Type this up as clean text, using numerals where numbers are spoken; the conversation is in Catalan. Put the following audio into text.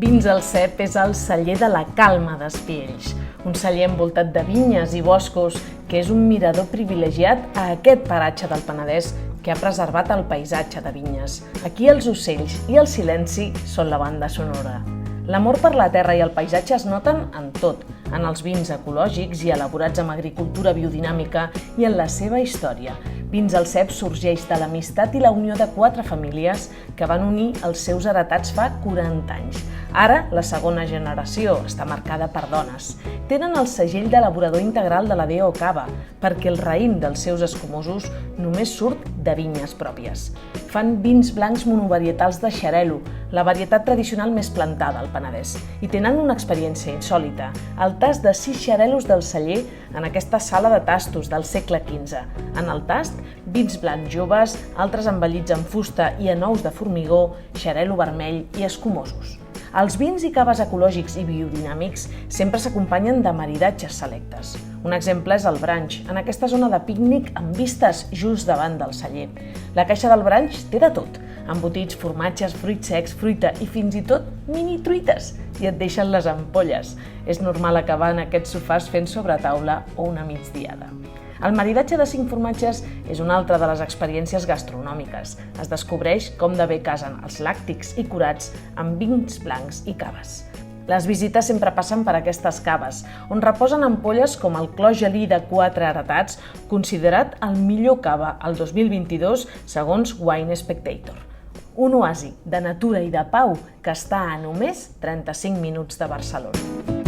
Vins al Cep és el celler de la Calma d'Espiells, un celler envoltat de vinyes i boscos que és un mirador privilegiat a aquest paratge del Penedès que ha preservat el paisatge de vinyes. Aquí els ocells i el silenci són la banda sonora. L'amor per la terra i el paisatge es noten en tot, en els vins ecològics i elaborats amb agricultura biodinàmica i en la seva història. Vins al Cep sorgeix de l'amistat i la unió de 4 famílies que van unir els seus heretats fa 40 anys. Ara, la segona generació està marcada per dones. Tenen el segell d'elaborador integral de la DO Cava, perquè el raïm dels seus escumosos només surt de vinyes pròpies. Fan vins blancs monovarietals de xarel·lo, la varietat tradicional més plantada al Penedès, i tenen una experiència insòlita, el tast de 6 xarel·los del celler en aquesta sala de tastos del segle XV. En el tast, vins blancs joves, altres envellits en fusta i en ous de formigó, xarel·lo vermell i escumosos. Els vins i caves ecològics i biodinàmics sempre s'acompanyen de maridatges selectes. Un exemple és el branch, en aquesta zona de pícnic amb vistes just davant del celler. La caixa del branch té de tot, embotits, formatges, fruits secs, fruita i fins i tot mini truites, i et deixen les ampolles. És normal acabar en aquests sofàs fent sobretaula o una migdiada. El maridatge de 5 formatges és una altra de les experiències gastronòmiques. Es descobreix com de bé casen els làctics i curats amb vins blancs i caves. Les visites sempre passen per aquestes caves, on reposen ampolles com el Clos Gelí de 4 heretats, considerat el millor cava el 2022 segons Wine Spectator. Un oasi de natura i de pau que està a només 35 minuts de Barcelona.